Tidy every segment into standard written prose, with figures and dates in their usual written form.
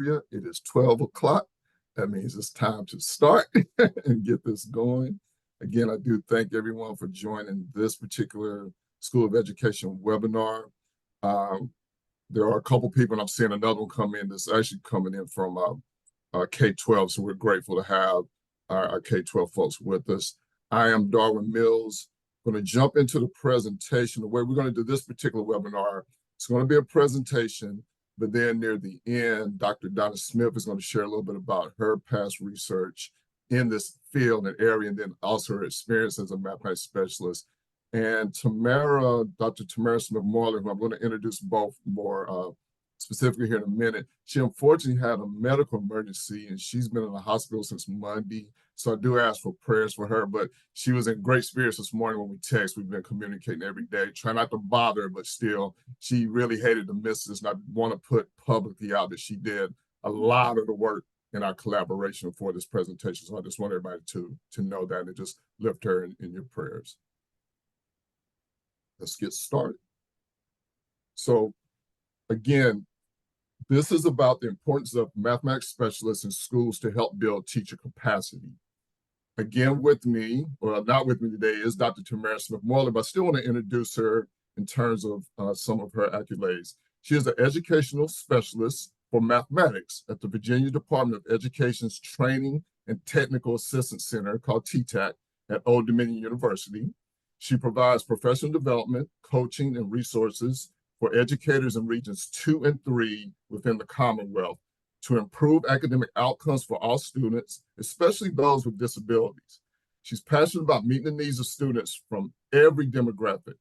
It is 12 o'clock. That means it's time to start and get this going. Again, I do thank everyone for joining this particular School of Education webinar. There are a couple people, and I'm seeing another one come in that's actually coming in from K-12, so we're grateful to have our K-12 folks with us. I am Darwin Mills. I'm going to jump into the presentation. The way we're going to do this particular webinar, it's going to be a presentation, but then near the end, Dr. Donna Smith is going to share a little bit about her past research in this field and area, and then also her experience as a mathematics specialist. And Dr. Tamara Smith-Moyler, who I'm going to introduce both more specifically here in a minute, she unfortunately had a medical emergency and she's been in the hospital since Monday. So I do ask for prayers for her, but she was in great spirits this morning when we text. We've been communicating every day, try not to bother her, but still, she really hated to miss this. And I want to put publicly out that she did a lot of the work in our collaboration for this presentation. So I just want everybody to know that and just lift her in your prayers. Let's get started. So again, this is about the importance of mathematics specialists in schools to help build teacher capacity. Again, with me, or not with me today, is Dr. Tamara Smith-Moyler, but I still want to introduce her in terms of some of her accolades. She is an educational specialist for mathematics at the Virginia Department of Education's Training and Technical Assistance Center, called TTAC, at Old Dominion University. She provides professional development, coaching, and resources for educators in regions 2 and 3 within the Commonwealth to improve academic outcomes for all students, especially those with disabilities. She's passionate about meeting the needs of students from every demographic.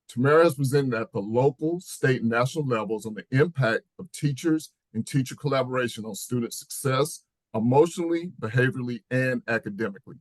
Tamara has presented at the local, state, and national levels on the impact of teachers and teacher collaboration on student success, emotionally, behaviorally, and academically.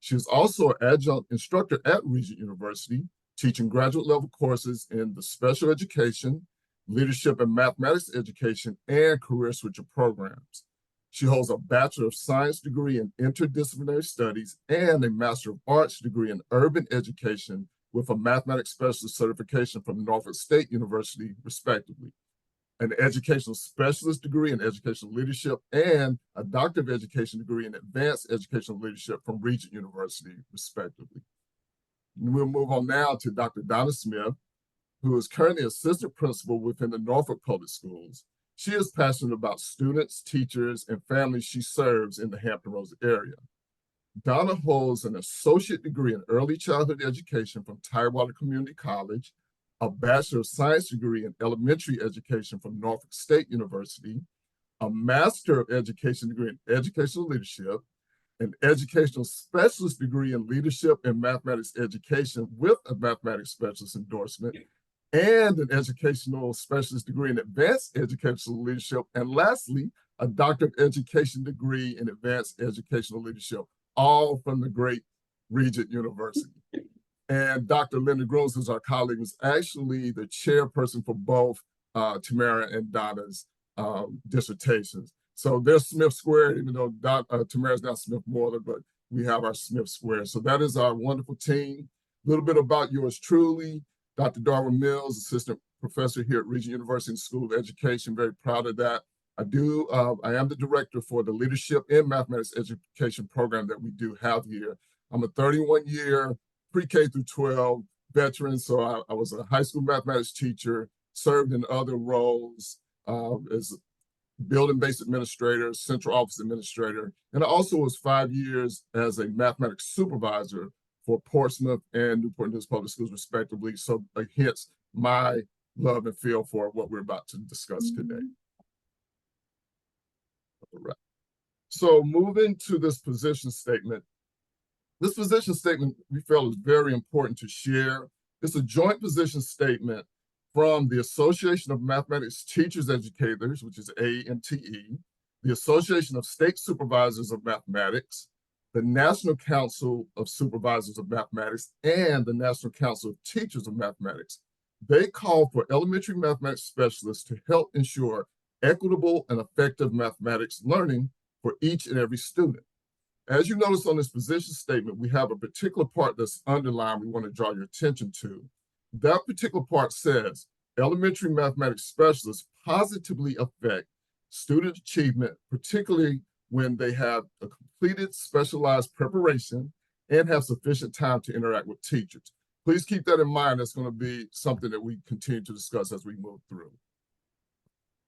She is also an adjunct instructor at Regent University, teaching graduate level courses in the special education, leadership and mathematics education, and career switcher programs. She holds a Bachelor of Science degree in interdisciplinary studies and a Master of Arts degree in urban education with a mathematics specialist certification from Norfolk State University, respectively, an educational specialist degree in educational leadership, and a Doctor of Education degree in advanced educational leadership from Regent University, respectively. And we'll move on now to Dr. Donna Smith, who is currently assistant principal within the Norfolk Public Schools. She is passionate about students, teachers, and families she serves in the Hampton Roads area. Donna holds an associate degree in early childhood education from Tidewater Community College, a Bachelor of Science degree in elementary education from Norfolk State University, a Master of Education degree in educational leadership, an educational specialist degree in leadership and mathematics education with a mathematics specialist endorsement, and an educational specialist degree in advanced educational leadership, and lastly, a Doctor of Education degree in advanced educational leadership, all from the great Regent University. And Dr. Linda Groves, who's our colleague, was actually the chairperson for both Tamara and Donna's dissertations. So they're Smith Squared, even though Tamara's not Smith-Moyler, but we have our Smith Squared. So that is our wonderful team. A little bit about yours truly. Dr. Darwin Mills, assistant professor here at Regent University School of Education. Very proud of that. I am the director for the Leadership in Mathematics Education program that we do have here. I'm a 31-year pre-K through 12 veteran, so I was a high school mathematics teacher, served in other roles as building-based administrator, central office administrator, and I also was 5 years as a mathematics supervisor for Portsmouth and Newport News Public Schools, respectively. So hence my love and feel for what we're about to discuss today. All right. So moving to this position statement. This position statement we felt is very important to share. It's a joint position statement from the Association of Mathematics Teachers Educators, which is AMTE, the Association of State Supervisors of Mathematics, the National Council of Supervisors of Mathematics, and the National Council of Teachers of Mathematics. They call for elementary mathematics specialists to help ensure equitable and effective mathematics learning for each and every student. As you notice on this position statement, we have a particular part that's underlined we want to draw your attention to. That particular part says, elementary mathematics specialists positively affect student achievement, particularly when they have a completed specialized preparation and have sufficient time to interact with teachers. Please keep that in mind. That's going to be something that we continue to discuss as we move through.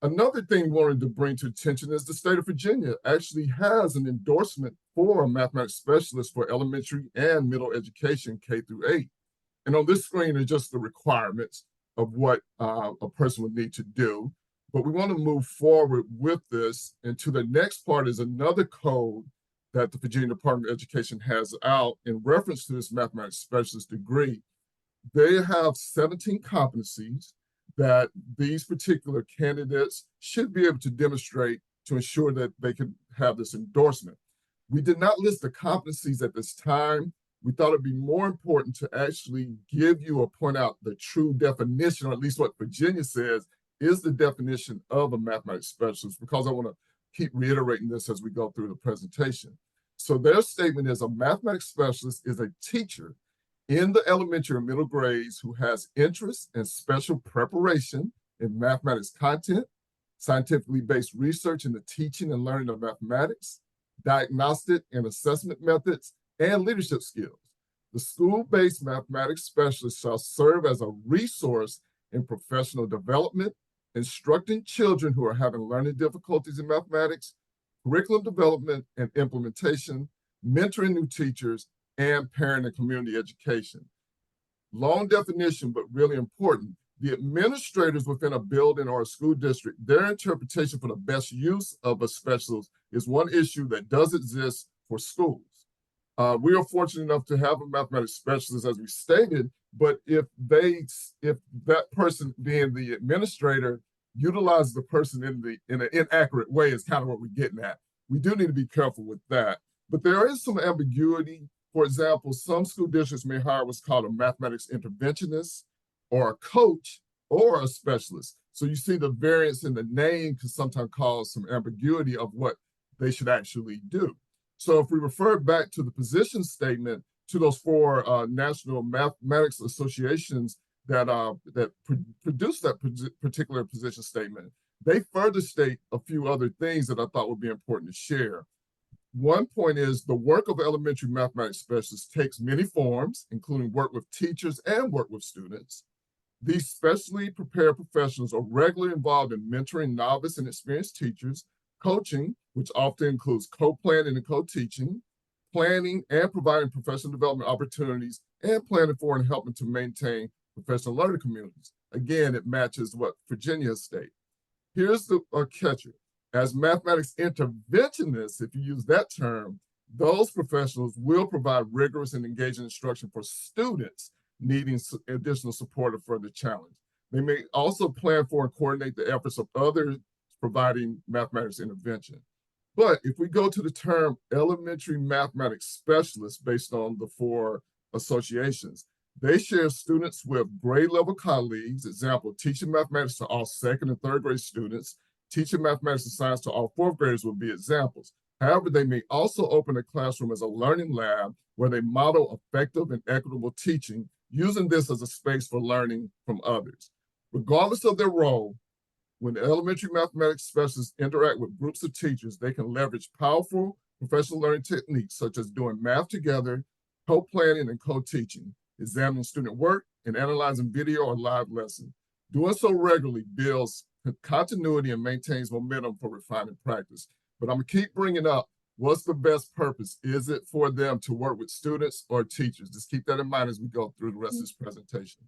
Another thing we wanted to bring to attention is the state of Virginia actually has an endorsement for a mathematics specialist for elementary and middle education, K through 8. And on this screen are just the requirements of what a person would need to do. But we want to move forward with this. And to the next part is another code that the Virginia Department of Education has out in reference to this mathematics specialist degree. They have 17 competencies that these particular candidates should be able to demonstrate to ensure that they can have this endorsement. We did not list the competencies at this time. We thought it'd be more important to actually give you or point out the true definition, or at least what Virginia says is the definition of a mathematics specialist, because I want to keep reiterating this as we go through the presentation. So their statement is a mathematics specialist is a teacher in the elementary and middle grades who has interest and special preparation in mathematics content, scientifically based research in the teaching and learning of mathematics, diagnostic and assessment methods, and leadership skills. The school-based mathematics specialist shall serve as a resource in professional development, instructing children who are having learning difficulties in mathematics, curriculum development and implementation, mentoring new teachers, and parent and community education. Long definition, but really important. The administrators within a building or a school district, their interpretation for the best use of a specialist is one issue that does exist for schools. We are fortunate enough to have a mathematics specialist, as we stated, but if that person being the administrator utilizes the person in an inaccurate way is kind of what we're getting at. We do need to be careful with that. But there is some ambiguity. For example, some school districts may hire what's called a mathematics interventionist or a coach or a specialist. So you see the variance in the name can sometimes cause some ambiguity of what they should actually do. So if we refer back to the position statement, to those four national mathematics associations that produced that particular position statement, they further state a few other things that I thought would be important to share. One point is the work of elementary mathematics specialists takes many forms, including work with teachers and work with students. These specially prepared professionals are regularly involved in mentoring novice and experienced teachers, coaching, which often includes co-planning and co-teaching, planning and providing professional development opportunities, and planning for and helping to maintain professional learning communities. Again, it matches what Virginia states. Here's the catcher. As mathematics interventionists, if you use that term, those professionals will provide rigorous and engaging instruction for students needing additional support or further challenge. They may also plan for and coordinate the efforts of others providing mathematics intervention. But if we go to the term elementary mathematics specialist based on the four associations, they share students with grade level colleagues, example, teaching mathematics to all second and third grade students, teaching mathematics and science to all fourth graders would be examples. However, they may also open a classroom as a learning lab where they model effective and equitable teaching, using this as a space for learning from others. Regardless of their role, when elementary mathematics specialists interact with groups of teachers, they can leverage powerful professional learning techniques such as doing math together, co-planning and co-teaching, examining student work, and analyzing video or live lessons. Doing so regularly builds continuity and maintains momentum for refining practice. But I'm gonna keep bringing up, what's the best purpose? Is it for them to work with students or teachers? Just keep that in mind as we go through the rest of this presentation.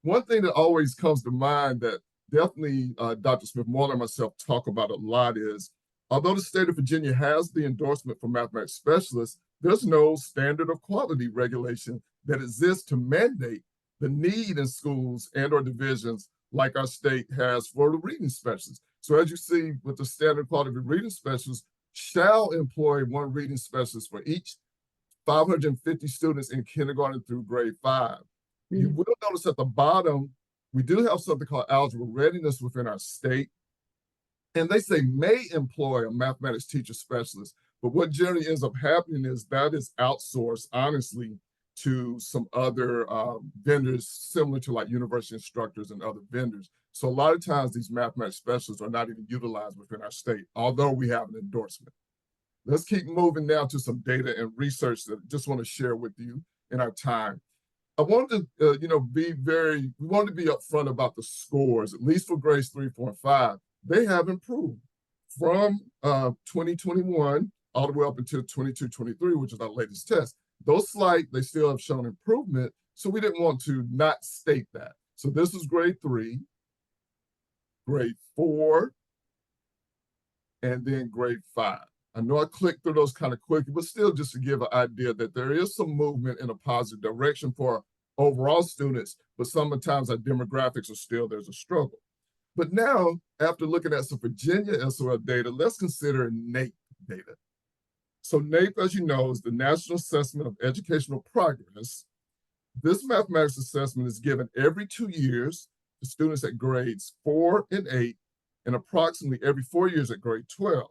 One thing that always comes to mind that definitely Dr. Smith-Moyler and myself talk about a lot is, although the state of Virginia has the endorsement for mathematics specialists, there's no standard of quality regulation that exists to mandate the need in schools and or divisions like our state has for the reading specialists. So as you see with the standard quality reading specialists, shall employ one reading specialist for each 550 students in kindergarten through grade 5. You will notice at the bottom, we do have something called algebra readiness within our state. And they say may employ a mathematics teacher specialist. But what generally ends up happening is that is outsourced, honestly, to some other vendors similar to like university instructors and other vendors. So a lot of times these mathematics specialists are not even utilized within our state, although we have an endorsement. Let's keep moving now to some data and research that I just want to share with you in our time. I wanted to, we wanted to be upfront about the scores, at least for grades 3, 4, and 5. They have improved from 2021 all the way up until 22, 23, which is our latest test. Though slight, they still have shown improvement, so we didn't want to not state that. So this is grade 3, grade 4, and then grade 5. I know I clicked through those kind of quickly, but still just to give an idea that there is some movement in a positive direction for overall students, but sometimes our demographics are still, there's a struggle. But now, after looking at some Virginia SOL data, let's consider NAEP data. So NAEP, as you know, is the National Assessment of Educational Progress. This mathematics assessment is given every 2 years to students at grades 4 and 8, and approximately every 4 years at grade 12.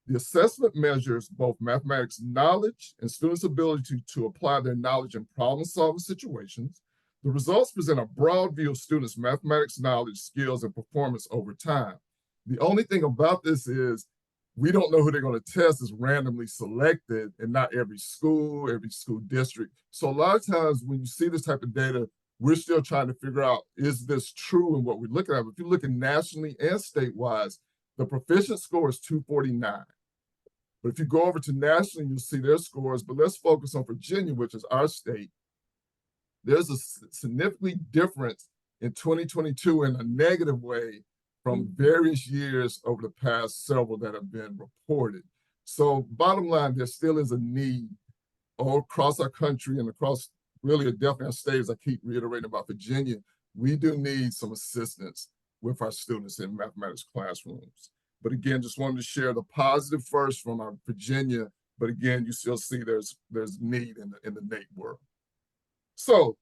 The assessment measures both mathematics knowledge and students' ability to apply their knowledge in problem-solving situations. The results present a broad view of students' mathematics knowledge, skills, and performance over time. The only thing about this is we don't know who they're going to test. Is randomly selected, and not every school district. So a lot of times when you see this type of data, we're still trying to figure out, is this true in what we're looking at? If you're looking nationally and statewide, the proficient score is 249. But if you go over to nationally, you'll see their scores. But let's focus on Virginia, which is our state. There's a significantly difference in 2022 in a negative way from various years over the past several that have been reported. So bottom line, there still is a need all across our country and across really definitely our states. I keep reiterating about Virginia. We do need some assistance with our students in mathematics classrooms. But again, just wanted to share the positive first from our Virginia. But again, you still see there's need in the NAEP world. So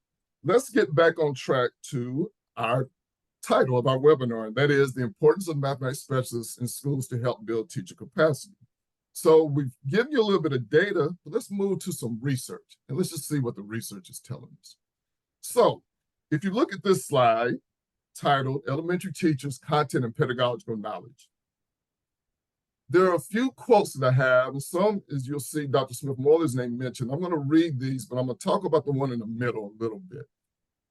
let's get back on track to our title of our webinar, and that is the importance of mathematics specialists in schools to help build teacher capacity. So we've given you a little bit of data, but let's move to some research, and let's just see what the research is telling us. So if you look at this slide titled Elementary Teachers, Content and Pedagogical Knowledge, there are a few quotes that I have, and some, as you'll see, Dr. Smith-Moyler's name mentioned. I'm going to read these, but I'm going to talk about the one in the middle a little bit.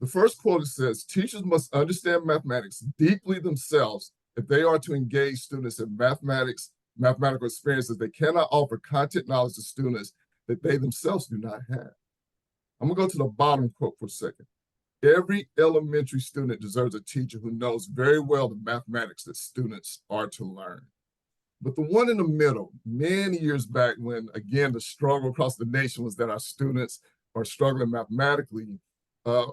The first quote says, teachers must understand mathematics deeply themselves if they are to engage students in mathematical experiences. They cannot offer content knowledge to students that they themselves do not have. I'm going to go to the bottom quote for a second. Every elementary student deserves a teacher who knows very well the mathematics that students are to learn. But the one in the middle, many years back when, again, the struggle across the nation was that our students are struggling mathematically, a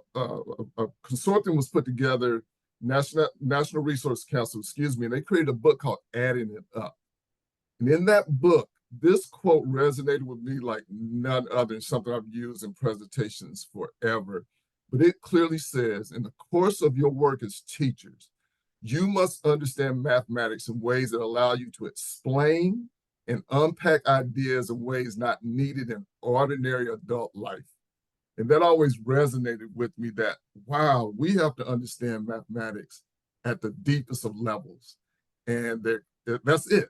consortium was put together, National Resource Council, and they created a book called Adding It Up. And in that book, this quote resonated with me like none other, and something I've used in presentations forever. But it clearly says, in the course of your work as teachers, you must understand mathematics in ways that allow you to explain and unpack ideas in ways not needed in ordinary adult life. And that always resonated with me that, wow, we have to understand mathematics at the deepest of levels. And that's it.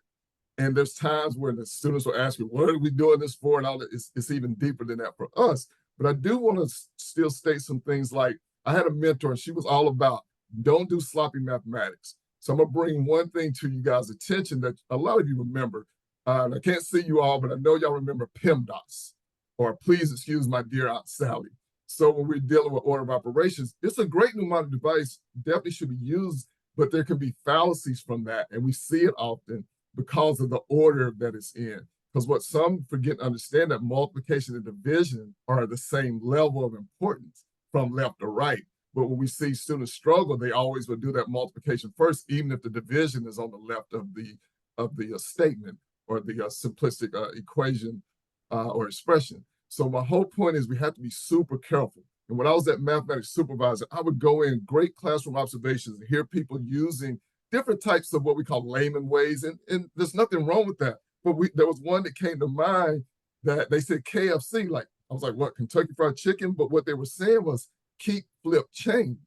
And there's times where the students will ask me, what are we doing this for? And all that. It's even deeper than that for us. But I do want to still state some things like, I had a mentor and she was all about, don't do sloppy mathematics. So I'm going to bring one thing to you guys' attention that a lot of you remember. And I can't see you all, but I know y'all remember PEMDAS, or please excuse my dear Aunt Sally. So when we're dealing with order of operations, it's a great mnemonic device, definitely should be used, but there can be fallacies from that. And we see it often because of the order that it's in. Because what some forget to understand, that multiplication and division are the same level of importance from left to right. But when we see students struggle, they always will do that multiplication first, even if the division is on the left of the statement or the simplistic equation or expression. So my whole point is we have to be super careful. And when I was that mathematics supervisor, I would go in great classroom observations and hear people using different types of what we call layman ways. And there's nothing wrong with that. But there was one that came to mind that they said KFC, like, I was like, what, Kentucky Fried Chicken? But what they were saying was keep, flip, change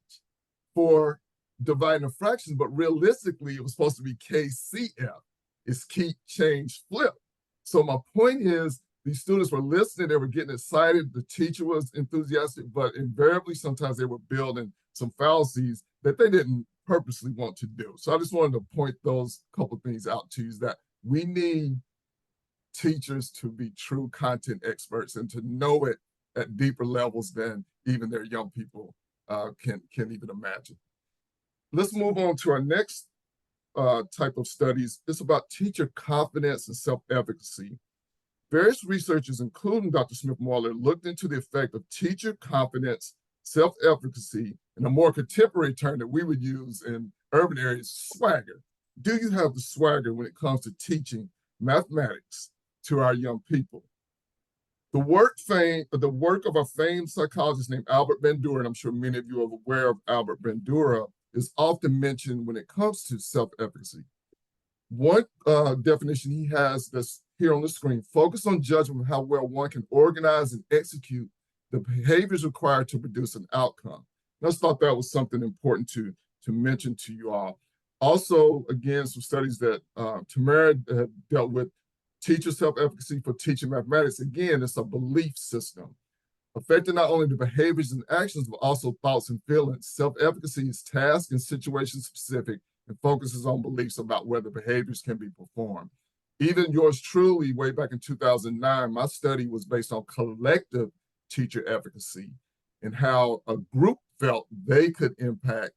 for dividing a fraction. But realistically, it was supposed to be KCF. It's keep, change, flip. So my point is, these students were listening, they were getting excited, the teacher was enthusiastic, but invariably sometimes they were building some fallacies that they didn't purposely want to do. So I just wanted to point those couple things out to you, is that we need teachers to be true content experts and to know it at deeper levels than even their young people can even imagine. Let's move on to our next type of studies. It's about teacher confidence and self-efficacy. Various researchers, including Dr. Smith-Moyler, looked into the effect of teacher confidence, self-efficacy, and a more contemporary term that we would use in urban areas, swagger. Do you have the swagger when it comes to teaching mathematics to our young people? The work of a famed psychologist named Albert Bandura, and I'm sure many of you are aware of Albert Bandura, is often mentioned when it comes to self-efficacy. One definition he has that's here on the screen: focus on judgment of how well one can organize and execute the behaviors required to produce an outcome. And I just thought that was something important to mention to you all. Also, again, some studies that Tamara dealt with, teacher self-efficacy for teaching mathematics. Again, it's a belief system affecting not only the behaviors and actions, but also thoughts and feelings. Self-efficacy is task and situation specific and focuses on beliefs about whether behaviors can be performed. Even yours truly, way back in 2009, my study was based on collective teacher efficacy and how a group felt they could impact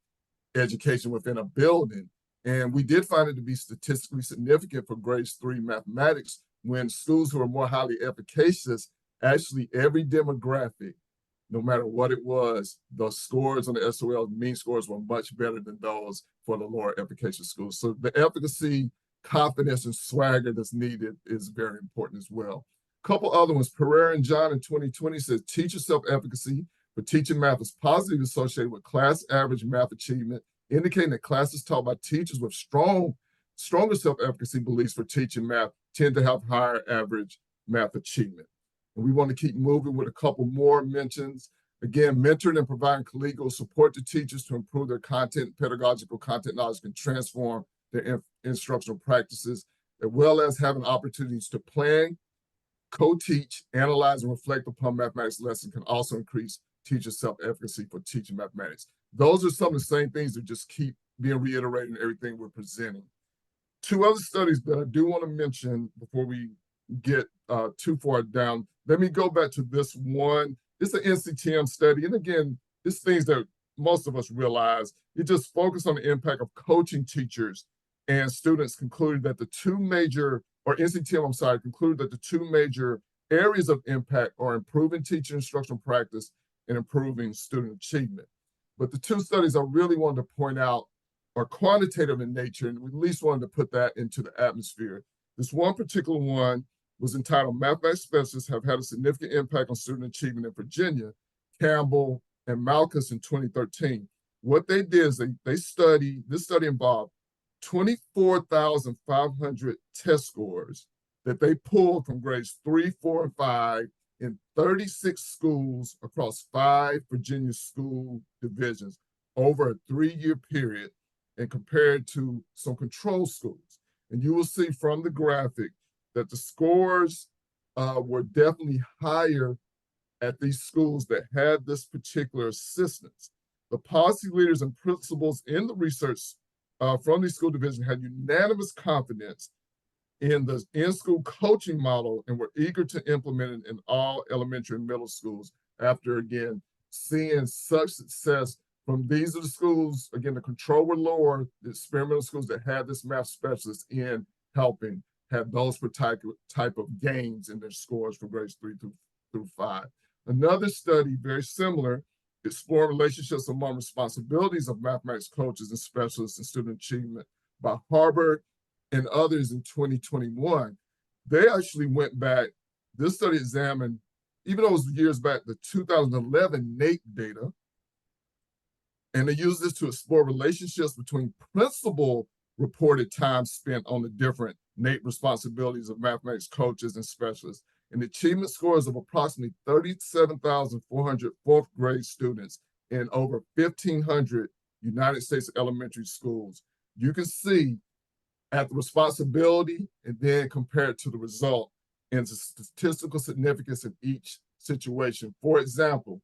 education within a building. And we did find it to be statistically significant for grades 3 mathematics, when schools who are more highly efficacious, actually every demographic, no matter what it was, the scores on the SOL, mean scores, were much better than those for the lower efficacious schools. So the efficacy, confidence, and swagger that's needed is very important as well. A couple other ones. Pereira and John in 2020 says teacher self-efficacy for teaching math is positively associated with class average math achievement, indicating that classes taught by teachers with stronger self-efficacy beliefs for teaching math tend to have higher average math achievement. And we want to keep moving with a couple more mentions. Again, mentoring and providing collegial support to teachers to improve their content, pedagogical content knowledge can transform their instructional practices, as well as having opportunities to plan, co-teach, analyze, and reflect upon mathematics lessons can also increase teacher self-efficacy for teaching mathematics. Those are some of the same things that just keep being reiterated in everything we're presenting. Two other studies that I do want to mention before we get too far down. Let me go back to this one. It's an NCTM study. And again, it's things that most of us realize. It just focused on the impact of coaching teachers, and students concluded that NCTM concluded that the two major areas of impact are improving teacher instructional practice and improving student achievement. But the two studies I really wanted to point out are quantitative in nature, and we at least wanted to put that into the atmosphere. This one particular one was entitled Mathematics Specialists Have Had a Significant Impact on Student Achievement in Virginia, Campbell and Malkus in 2013. What they did is this study involved 24,500 test scores that they pulled from grades 3, 4, and 5 in 36 schools across 5 Virginia school divisions over a 3-year period, and compared to some control schools. And you will see from the graphic that the scores were definitely higher at these schools that had this particular assistance. The policy leaders and principals in the research from these school divisions had unanimous confidence in the in-school coaching model and were eager to implement it in all elementary and middle schools after, again, seeing such success from these are the schools, again, the control were lower, the experimental schools that had this math specialist in helping have those type of gains in their scores from grades 3 through 5. Another study, very similar, exploring relationships among responsibilities of mathematics coaches and specialists in student achievement by Harvard and others in 2021. They actually went back, this study examined, even though it was years back, the 2011 NAEP data, and they used this to explore relationships between principal reported time spent on the different NAEP responsibilities of mathematics coaches and specialists. and achievement scores of approximately 37,400 fourth grade students in over 1,500 United States elementary schools. You can see at the responsibility and then compare it to the result and the statistical significance in each situation. For example,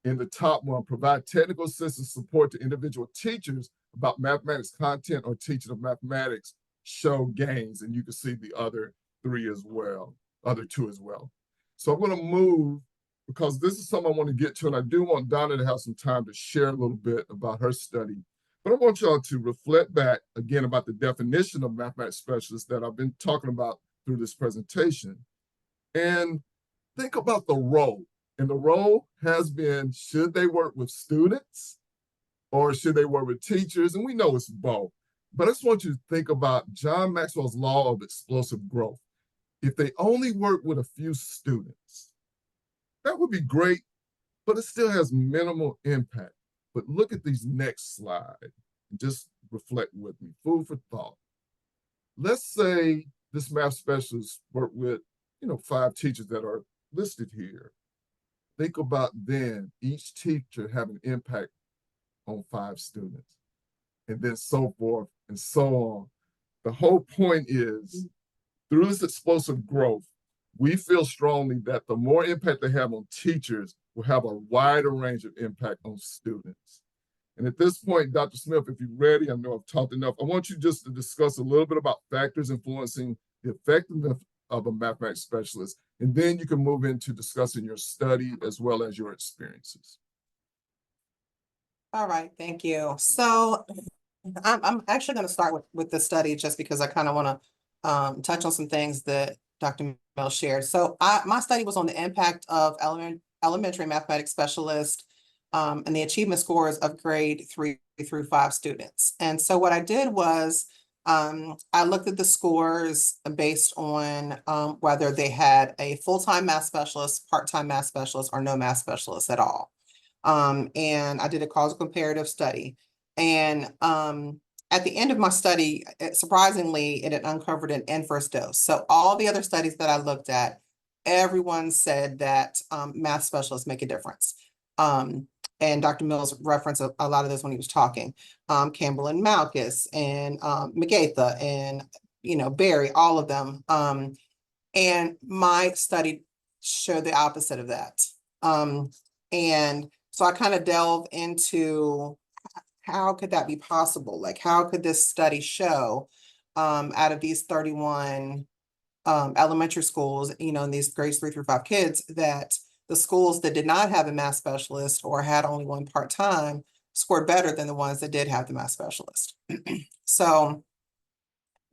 in the top one, provide technical assistance support to individual teachers about mathematics content or teaching of mathematics, show gains. And you can see the other three as well, other two as well. So I'm going to move because this is something I want to get to, and I do want Donna to have some time to share a little bit about her study. But I want y'all to reflect back again about the definition of mathematics specialist that I've been talking about through this presentation. And think about the role. And the role has been, should they work with students or should they work with teachers? And we know it's both. But I just want you to think about John Maxwell's law of explosive growth. If they only work with a few students, that would be great, but it still has minimal impact. But look at these next slide and just reflect with me. Food for thought. Let's say this math specialist worked with, 5 teachers that are listed here. Think about then each teacher have an impact on 5 students, and then so forth and so on. The whole point is, through this explosive growth, we feel strongly that the more impact they have on teachers will have a wider range of impact on students. And at this point, Dr. Smith, if you're ready, I know I've talked enough. I want you just to discuss a little bit about factors influencing the effectiveness of a mathematics specialist, and then you can move into discussing your study as well as your experiences. All right, thank you. So I'm actually going to start with the study just because I kind of want to touch on some things that Dr. Mel shared. So my study was on the impact of elementary mathematics specialists and the achievement scores of grade 3 through 5 students. And so what I did was I looked at the scores based on whether they had a full-time math specialist, part-time math specialist, or no math specialist at all. And I did a causal comparative study. And at the end of my study, surprisingly, it had uncovered an inverse dose. So all the other studies that I looked at, everyone said that math specialists make a difference. And Dr. Mills referenced a lot of this when he was talking. Campbell and Malkus and McGaitha and, Barry, all of them. And my study showed the opposite of that. And so I kind of delve into how could that be possible? Like, how could this study show out of these 31 elementary schools, in these grades 3 through 5 kids, that the schools that did not have a math specialist or had only one part-time scored better than the ones that did have the math specialist. So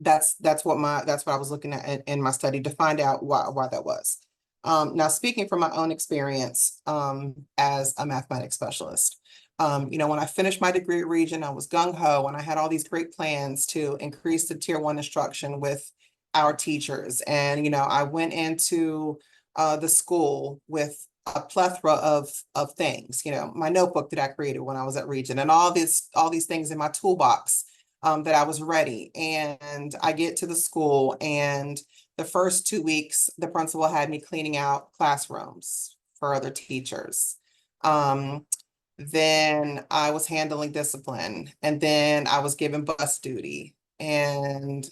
that's what I was looking at in my study to find out why that was. Now, speaking from my own experience as a mathematics specialist, when I finished my degree at Region, I was gung-ho and I had all these great plans to increase the tier 1 instruction with our teachers. And, I went into the school with a plethora of things, my notebook that I created when I was at Region and all these things in my toolbox that I was ready. And I get to the school, and the first 2 weeks, the principal had me cleaning out classrooms for other teachers. Then I was handling discipline, and then I was given bus duty. And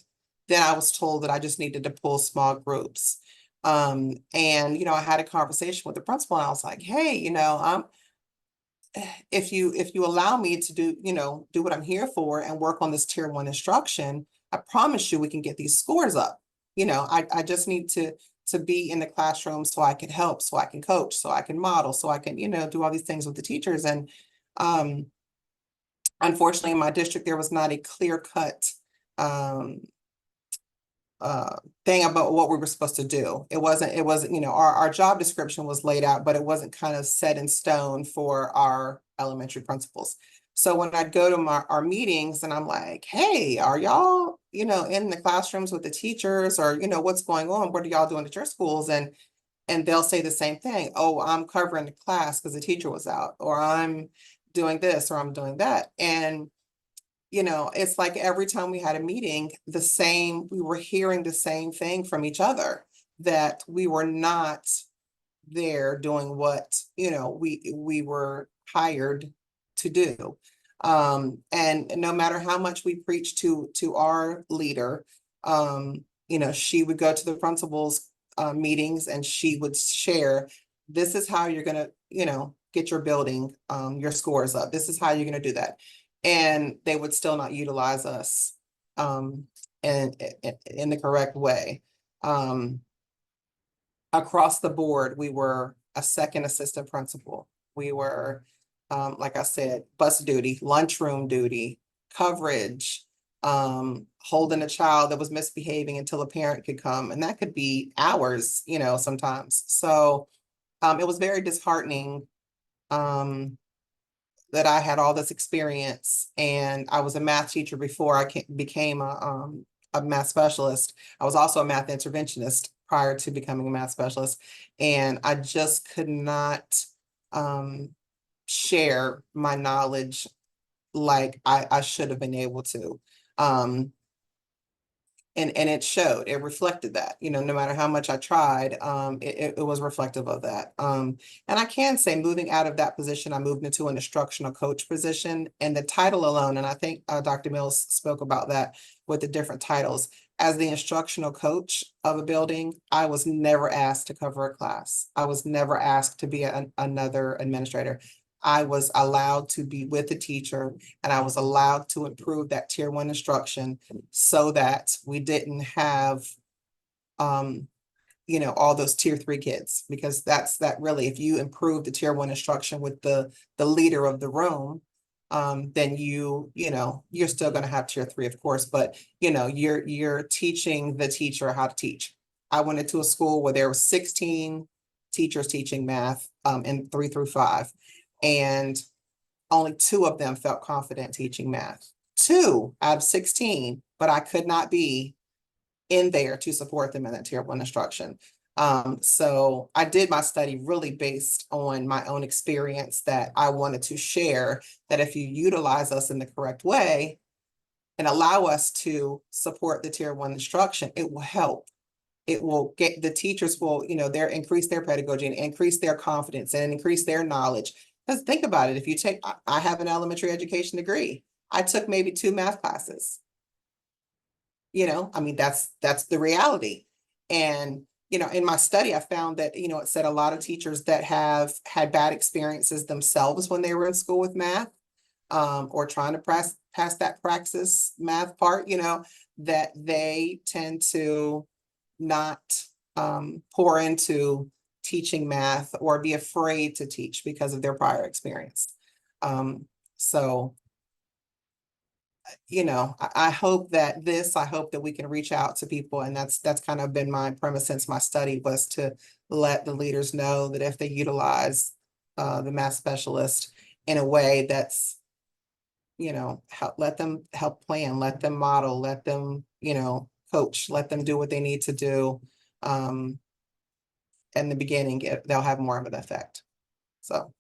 then I was told that I just needed to pull small groups. And, I had a conversation with the principal, and I was like, hey, if you allow me to do what I'm here for and work on this tier 1 instruction, I promise you we can get these scores up. I just need to be in the classroom so I can help, so I can coach, so I can model, so I can, do all these things with the teachers. And unfortunately, in my district, there was not a clear-cut thing about what we were supposed to do. It wasn't, our job description was laid out, but it wasn't kind of set in stone for our elementary principals. So when I'd go to our meetings and I'm like, hey, are y'all, in the classrooms with the teachers, or, what's going on? What are y'all doing at your schools? And they'll say the same thing. Oh, I'm covering the class because the teacher was out, or I'm doing this, or I'm doing that. And it's like every time we had a meeting, we were hearing the same thing from each other. that we were not there doing what, we were hired to do. And no matter how much we preach to our leader, she would go to the principal's meetings and she would share, this is how you're gonna, get your building, your scores up. This is how you're gonna do that. And they would still not utilize us in the correct way. Across the board, we were a second assistant principal. We were, like I said, bus duty, lunchroom duty, coverage, holding a child that was misbehaving until a parent could come. And that could be hours, sometimes. So it was very disheartening that I had all this experience, and I was a math teacher before I became a math specialist. I was also a math interventionist prior to becoming a math specialist, and I just could not share my knowledge like I should have been able to. And it showed, it reflected that, no matter how much I tried, it was reflective of that. And I can say, moving out of that position, I moved into an instructional coach position, and the title alone, and I think Dr. Mills spoke about that with the different titles. As the instructional coach of a building, I was never asked to cover a class. I was never asked to be another administrator. I was allowed to be with the teacher, and I was allowed to improve that tier 1 instruction so that we didn't have, all those tier 3 kids, because that really, if you improve the tier 1 instruction with the leader of the room, then you're still going to have tier 3, of course, but you're teaching the teacher how to teach. I went into a school where there were 16 teachers teaching math in 3 through 5. And only 2 of them felt confident teaching math. 2 out of 16, but I could not be in there to support them in that tier 1 instruction. So I did my study really based on my own experience, that I wanted to share, that if you utilize us in the correct way and allow us to support the tier 1 instruction, it will help. It will get the teachers will, increase their pedagogy and increase their confidence and increase their knowledge. Because think about it, if you take, I have an elementary education degree. I took maybe 2 math classes. That's the reality. And, in my study, I found that, it said a lot of teachers that have had bad experiences themselves when they were in school with math, or trying to pass that praxis math part, that they tend to not pour into teaching math or be afraid to teach because of their prior experience. So, I hope that we can reach out to people, and that's kind of been my premise since my study, was to let the leaders know that if they utilize the math specialist in a way that's, let them help plan, let them model, let them, coach, let them do what they need to do. In the beginning, they'll have more of an effect. So.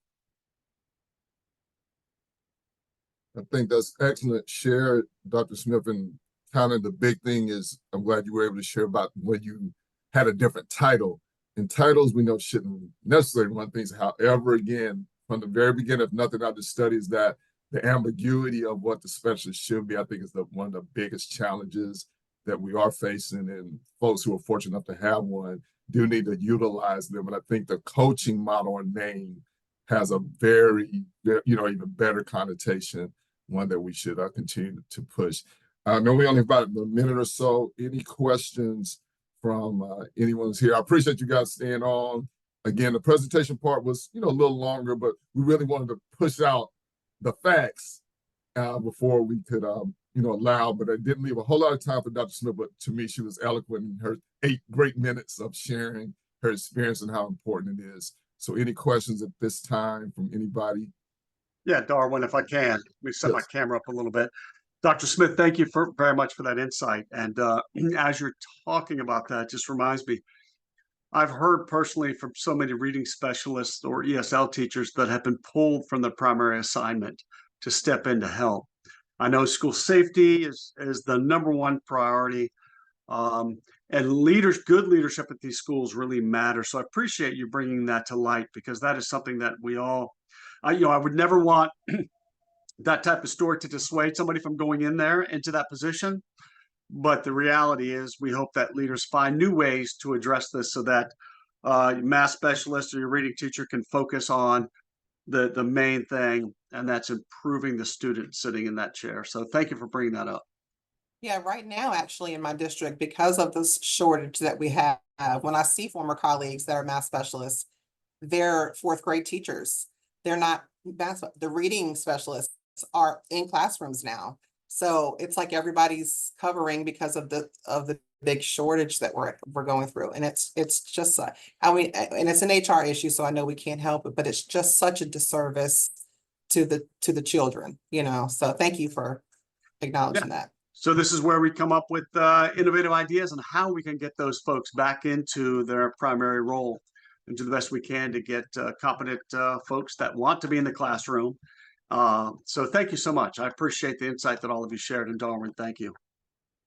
I think that's excellent share, Dr. Smith. And kind of the big thing is, I'm glad you were able to share about when you had a different title. And titles, we know, shouldn't necessarily run things. However, again, from the very beginning, if nothing out of the study, is that the ambiguity of what the specialist should be, I think, is one of the biggest challenges that we are facing. And folks who are fortunate enough to have one do need to utilize them. And I think the coaching model and name has a very, even better connotation, one that we should continue to push. I know we only have about a minute or so. Any questions from anyone who's here? I appreciate you guys staying on. Again, the presentation part was, a little longer, but we really wanted to push out the facts before we could, allow, but I didn't leave a whole lot of time for Dr. Smith, but to me, she was eloquent in her 8 great minutes of sharing her experience and how important it is. So any questions at this time from anybody? Yeah, Darwin, if I can, let me set my camera up a little bit. Dr. Smith, thank you very much for that insight. And as you're talking about that, just reminds me, I've heard personally from so many reading specialists or ESL teachers that have been pulled from their primary assignment to step in to help. I know school safety is the #1 priority. And good leadership at these schools really matter. So I appreciate you bringing that to light, because that is something that we all, I would never want that type of story to dissuade somebody from going in there into that position. But the reality is, we hope that leaders find new ways to address this so that math specialist or your reading teacher can focus on the main thing, and that's improving the student sitting in that chair. So thank you for bringing that up. Yeah, right now, actually, in my district, because of this shortage that we have, when I see former colleagues that are math specialists, they're fourth grade teachers. They're not the reading specialists are in classrooms now. So it's like everybody's covering because of the big shortage that we're going through. And it's just and it's an HR issue, so I know we can't help it, but it's just such a disservice to the children, So thank you for acknowledging that. So this is where we come up with innovative ideas on how we can get those folks back into their primary role, and do the best we can to get competent folks that want to be in the classroom. So thank you so much. I appreciate the insight that all of you shared in Darwin. Thank you.